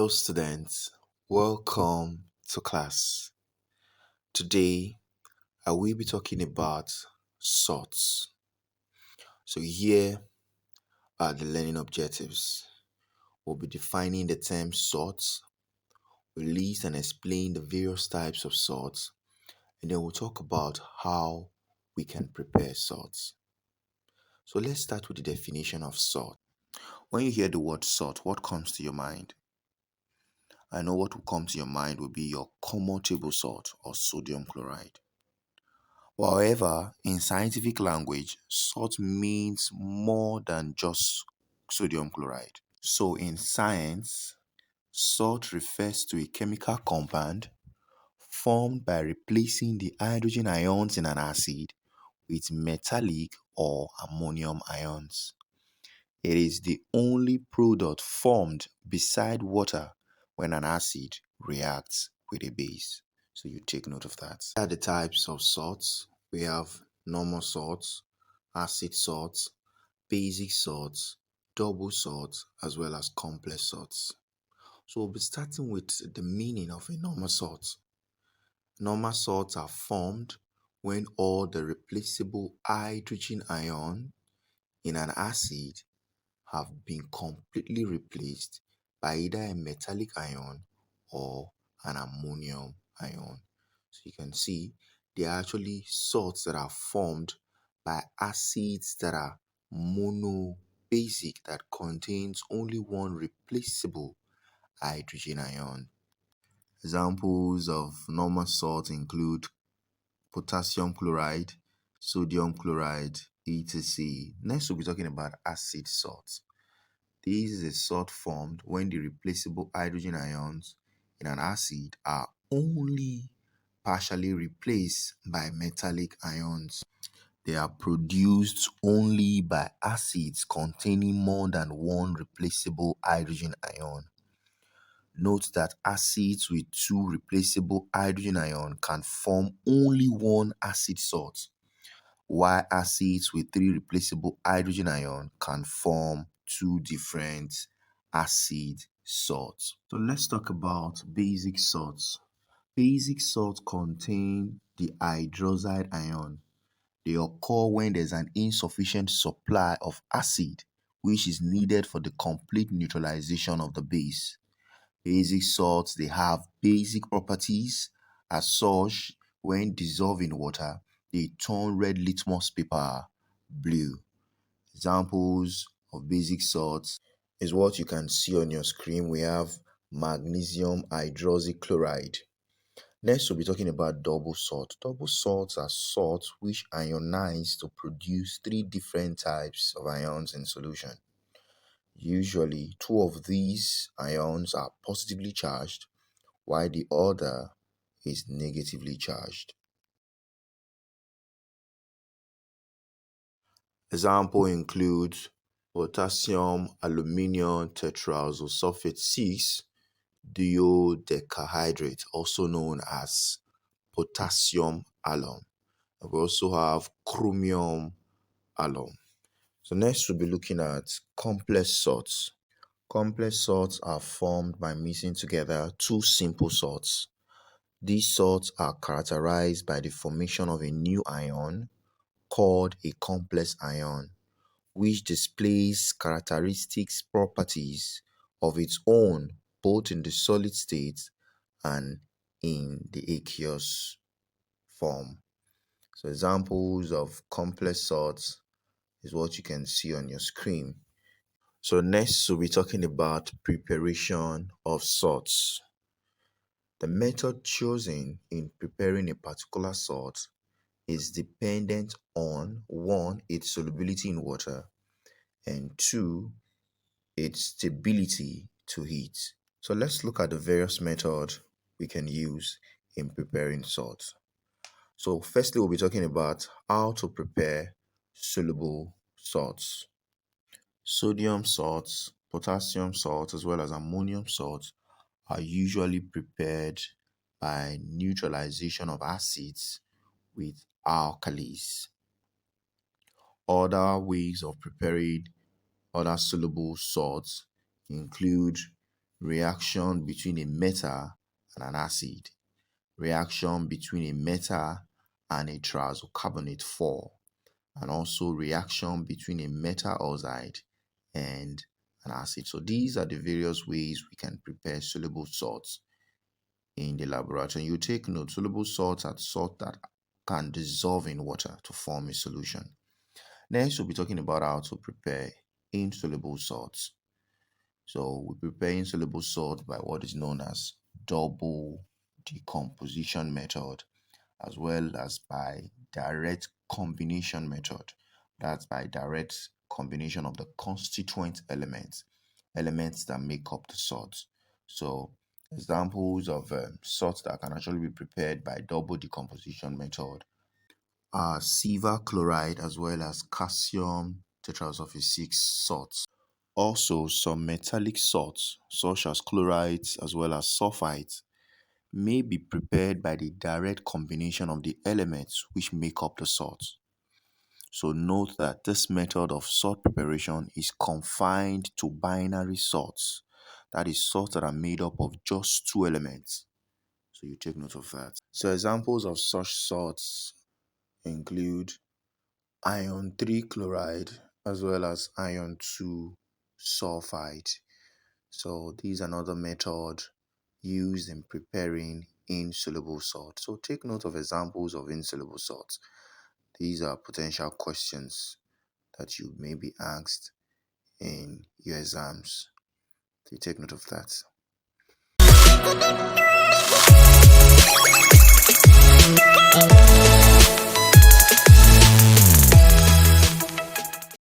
Hello, students. Welcome to class. Today, I will be talking about sorts. So, here are the learning objectives. We'll be defining the term sorts, we'll list and explain the various types of sorts, and then we'll talk about how we can prepare sorts. So, let's start with the definition of sort. When you hear the word sort, what comes to your mind? I know what will come to your mind will be your common table salt or sodium chloride. However, in scientific language, salt means more than just sodium chloride. So, in science, salt refers to a chemical compound formed by replacing the hydrogen ions in an acid with metallic or ammonium ions. It is the only product formed beside water when an acid reacts with a base. So you take note of that. Here are the types of salts. We have normal salts, acid salts, basic salts, double salts, as well as complex salts. So we'll be starting with the meaning of a normal salt. Normal salts are formed when all the replaceable hydrogen ion in an acid have been completely replaced by either a metallic ion or an ammonium ion. So you can see they are actually salts that are formed by acids that are monobasic, that contains only one replaceable hydrogen ion. Examples of normal salts include potassium chloride, sodium chloride, etc. Next, we'll be talking about acid salts. This is a salt formed when the replaceable hydrogen ions in an acid are only partially replaced by metallic ions. They are produced only by acids containing more than one replaceable hydrogen ion. Note that acids with two replaceable hydrogen ions can form only one acid salt, while acids with three replaceable hydrogen ions can form two different acid salts. So let's talk about basic salts. Basic salts contain the hydroxide ion. They occur when there's an insufficient supply of acid, which is needed for the complete neutralization of the base. Basic salts, they have basic properties. As such, when dissolved in water, they turn red litmus paper blue. Examples of basic salts is what you can see on your screen. We have magnesium hydroxychloride. Next, we'll be talking about double salt. Double salts are salts which ionize to produce three different types of ions in solution. Usually, two of these ions are positively charged, while the other is negatively charged. Example includes potassium aluminium tetraoxosulfate 6 duodecahydrate, also known as potassium alum. We also have chromium alum. So next we'll be looking at complex salts. Complex salts are formed by mixing together two simple salts. These salts are characterized by the formation of a new ion called a complex ion, which displays characteristics properties of its own both in the solid state and in the aqueous form. So examples of complex salts is what you can see on your screen. So next we'll be talking about preparation of salts. The method chosen in preparing a particular salt is dependent on 1. Its solubility in water, and 2. Its stability to heat. So let's look at the various methods we can use in preparing salts. So firstly, we'll be talking about how to prepare soluble salts. Sodium salts, potassium salts, as well as ammonium salts are usually prepared by neutralization of acids with alkalis. Other ways of preparing other soluble salts include reaction between a metal and an acid, reaction between a metal and a triazocarbonate 4, and also reaction between a metal oxide and an acid. So these are the various ways we can prepare soluble salts in the laboratory. You take note, soluble salts are salts that can dissolve in water to form a solution. Next, we'll be talking about how to prepare insoluble salts. So we prepare insoluble salt by what is known as double decomposition method, as well as by direct combination method. That's by direct combination of the constituent elements that make up the salt. So examples of salts that can actually be prepared by double decomposition method are silver chloride as well as calcium tetrasulfate 6 salts. Also, some metallic salts, such as chlorides as well as sulfides, may be prepared by the direct combination of the elements which make up the salt. So note that this method of salt preparation is confined to binary salts, that is, salts that are made up of just two elements. So you take note of that. So examples of such salts include iron 3 chloride as well as iron 2 sulfide. So these are another method used in preparing insoluble salt. So take note of examples of insoluble salts. These are potential questions that you may be asked in your exams. So take note of that.